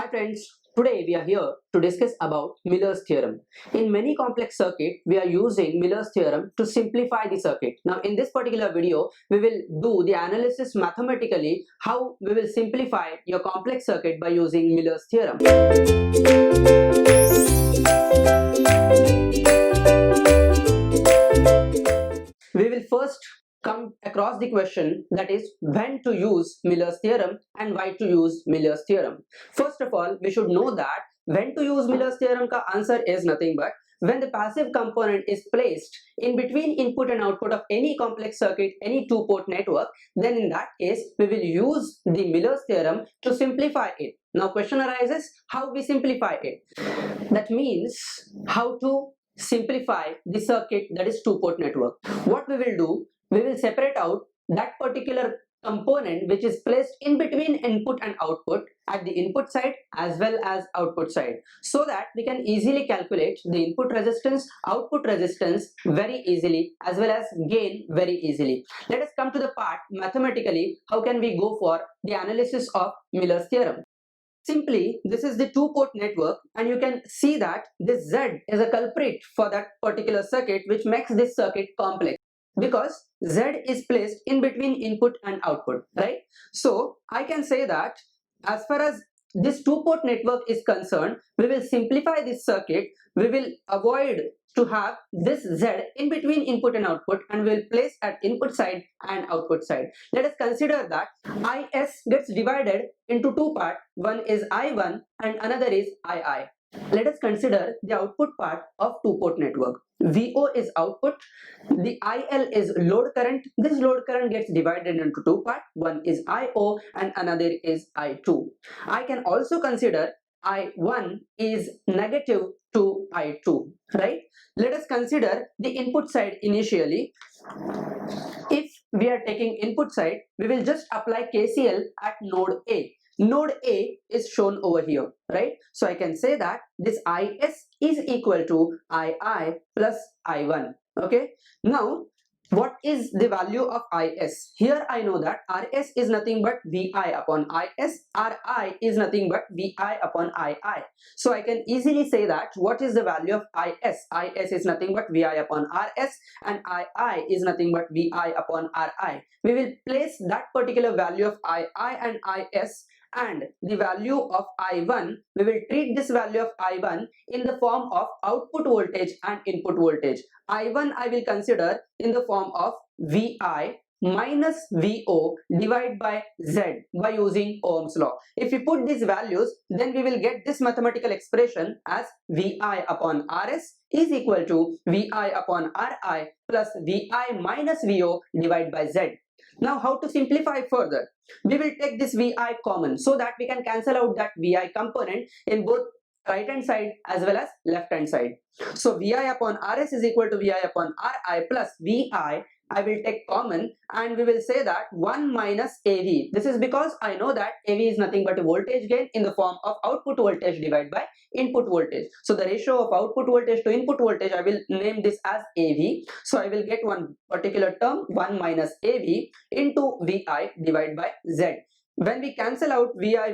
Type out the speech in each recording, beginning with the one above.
friends, today we are here to discuss about Miller's theorem. In many complex circuits, we are using Miller's theorem to simplify the circuit. Now in this particular video, we will do the analysis mathematically how we will simplify your complex circuit by using Miller's theorem. We will first come across the question, that is when to use Miller's theorem and why to use Miller's theorem. First of all, we should know that when to use Miller's theorem ka answer is nothing but when the passive component is placed in between input and output of any complex circuit, any two-port network, then in that case we will use the Miller's theorem to simplify it. Now question arises, how we simplify it? That means how to simplify the circuit, that is two-port network. What we will do, we will separate out that particular component which is placed in between input and output at the input side as well as output side, so that we can easily calculate the input resistance, output resistance very easily, as well as gain very easily. Let us come to the part mathematically how can we go for the analysis of Miller's theorem. Simply, this is the two-port network and you can see that this Z is a culprit for that particular circuit, which makes this circuit complex because Z is placed in between input and output, right? So I can say that as far as this two-port network is concerned, we will simplify this circuit. We will avoid to have this Z in between input and output, and we will place at input side and output side. Let us consider that Is gets divided into two parts. One is I1 and another is II. Let us consider the output part of two-port network. VO is output, the IL is load current. This load current gets divided into two parts. One is IO and another is I2. I can also consider I1 is negative to I2, right? Let us consider the input side initially. If we are taking input side, we will just apply KCL at node A. Node A is shown over here, right? So I can say that this Is is equal to II plus I1, okay? Now, what is the value of Is? Here I know that Rs is nothing but Vi upon Is, Ri is nothing but Vi upon II. So I can easily say that what is the value of Is? Is is nothing but Vi upon Rs and II is nothing but Vi upon Ri. We will place that particular value of II and Is and the value of I1, we will treat this value of I1 in the form of output voltage and input voltage. I1 I will consider in the form of Vi minus Vo divided by Z by using Ohm's law. If we put these values, then we will get this mathematical expression as Vi upon Rs is equal to Vi upon Ri plus Vi minus Vo divided by Z. Now how to simplify further? We will take this Vi common so that we can cancel out that Vi component in both right hand side as well as left hand side. So Vi upon Rs is equal to Vi upon Ri plus Vi I will take common and we will say that 1 minus AV. This is because I know that AV is nothing but a voltage gain in the form of output voltage divided by input voltage. So the ratio of output voltage to input voltage, I will name this as AV. So I will get one particular term 1 minus AV into Vi divided by Z. When we cancel out Vi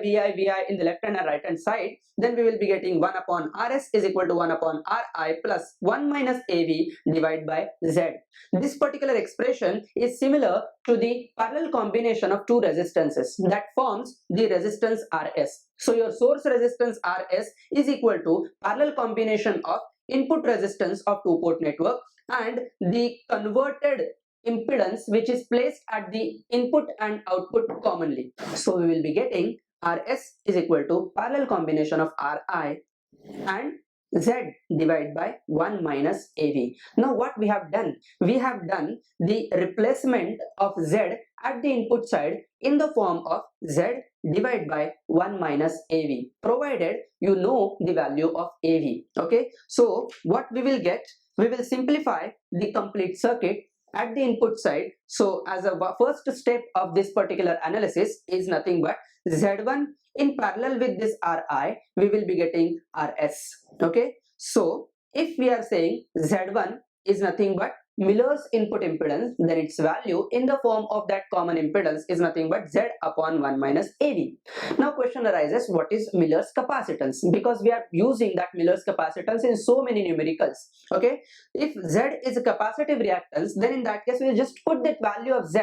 in the left hand and right hand side, then we will be getting 1 upon Rs is equal to 1 upon Ri plus 1 minus AV divided by Z. This particular expression is similar to the parallel combination of two resistances that forms the resistance Rs. So your source resistance Rs is equal to parallel combination of input resistance of two-port network and the converted impedance which is placed at the input and output commonly. So we will be getting Rs is equal to parallel combination of Ri and Z divided by 1 minus AV. Now what we have done? We have done the replacement of Z at the input side in the form of Z divided by 1 minus AV, provided you know the value of AV, okay? So what we will get? We will simplify the complete circuit at the input side. So as a first step of this particular analysis is nothing but Z1 in parallel with this Ri, we will be getting Rs, okay? So if we are saying Z1 is nothing but Miller's input impedance, then its value in the form of that common impedance is nothing but Z upon 1 minus AV. Now question arises, what is Miller's capacitance? Because we are using that Miller's capacitance in so many numericals. Okay, if Z is a capacitive reactance, then in that case we will just put that value of Z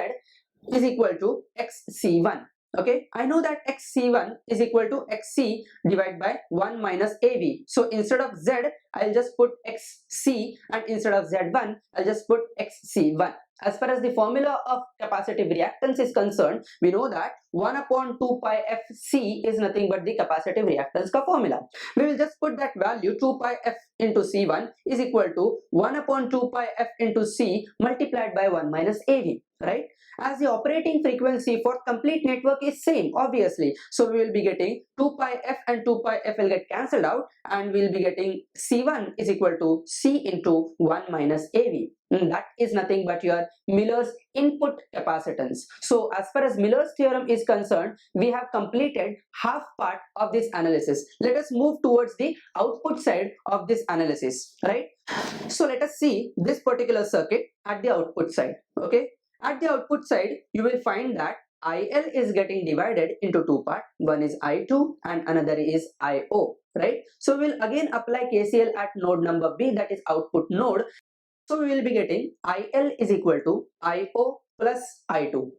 is equal to XC1. Okay, I know that XC1 is equal to XC divided by 1 minus AV. So instead of Z, I'll just put XC, and instead of Z1, I'll just put XC1. As far as the formula of capacitive reactance is concerned, we know that 1 upon 2 pi Fc is nothing but the capacitive reactance ka formula. We will just put that value 2 pi F into C1 is equal to 1 upon 2 pi F into C multiplied by 1 minus AV, right? As the operating frequency for complete network is same, obviously. So we will be getting 2 pi F and 2 pi F will get cancelled out, and we will be getting C1 is equal to C into 1 minus AV. And that is nothing but your Miller's input capacitance. So as far as Miller's theorem is concerned, we have completed half part of this analysis. Let us move towards the output side of this analysis, right? So let us see this particular circuit at the output side. Okay, at the output side, you will find that IL is getting divided into two parts. One is I2 and another is IO, right? So we will again apply KCL at node number B, that is output node. So we will be getting IL is equal to IO plus I2.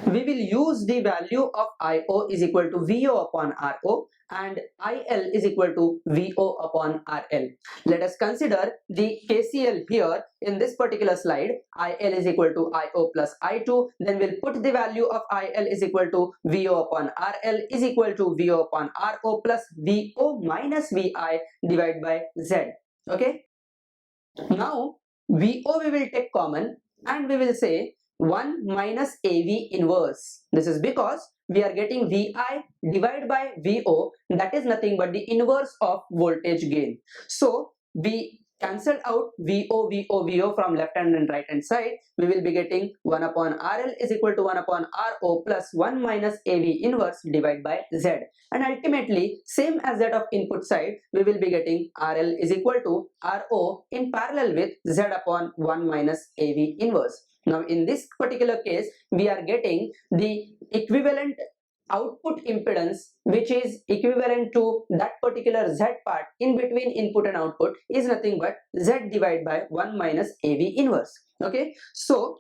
We will use the value of IO is equal to VO upon RO and IL is equal to VO upon RL. Let us consider the KCL here in this particular slide. IL is equal to IO plus I2. Then we'll put the value of IL is equal to VO upon RL is equal to VO upon RO plus VO minus VI divided by Z. Okay. Now VO we will take common and we will say 1 minus AV inverse. This is because we are getting VI divided by VO, that is nothing but the inverse of voltage gain. So we cancel out VO from left hand and right hand side. We will be getting 1 upon RL is equal to 1 upon RO plus 1 minus AV inverse divided by Z. And ultimately, same as that of input side, we will be getting RL is equal to RO in parallel with Z upon 1 minus AV inverse. Now in this particular case, we are getting the equivalent output impedance, which is equivalent to that particular Z part in between input and output, is nothing but Z divided by 1 minus AV inverse. Okay, so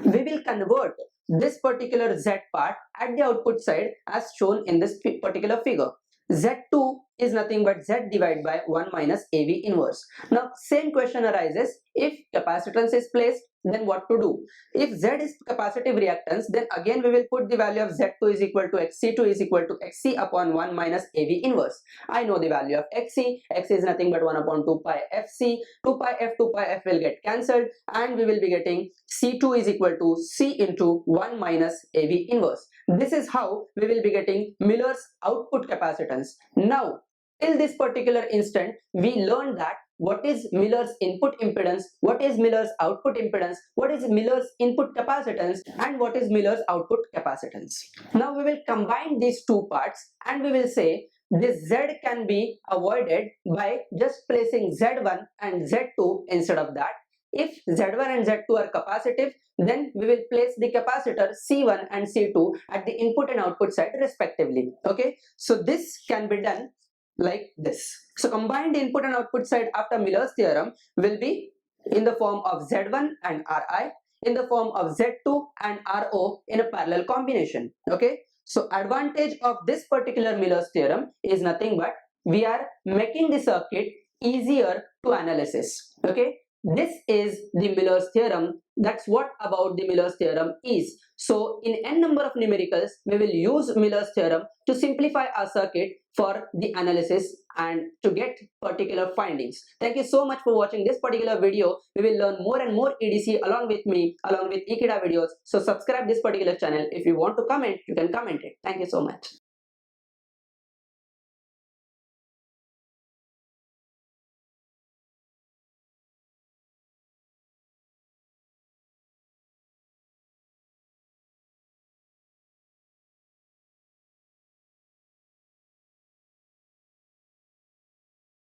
we will convert this particular Z part at the output side as shown in this particular figure. Z2 is nothing but Z divided by 1 minus AV inverse. Now same question arises, if capacitance is placed, then what to do? If Z is capacitive reactance, then again we will put the value of Z2 is equal to XC2 is equal to XC upon 1 minus AV inverse. I know the value of XC. XC is nothing but 1 upon 2 pi FC. 2 pi F will get cancelled and we will be getting C2 is equal to C into 1 minus AV inverse. This is how we will be getting Miller's output capacitance. Now, till this particular instant, we learned that what is Miller's input impedance, what is Miller's output impedance, what is Miller's input capacitance, and what is Miller's output capacitance. Now we will combine these two parts and we will say this Z can be avoided by just placing Z1 and Z2 instead of that. If Z1 and Z2 are capacitive, then we will place the capacitor C1 and C2 at the input and output side respectively. Okay, so this can be done like this. So combined input and output side after Miller's theorem will be in the form of Z1 and Ri, in the form of Z2 and Ro in a parallel combination. Okay, so advantage of this particular Miller's theorem is nothing but we are making the circuit easier to analysis. Okay, this is the Miller's theorem. That's what about the Miller's theorem is. So in n number of numericals, we will use Miller's theorem to simplify our circuit for the analysis and to get particular findings. Thank you so much for watching this particular video. We will learn more and more EDC along with me, along with Ekeeda videos. So subscribe this particular channel. If you want to comment, you can comment it. Thank you so much.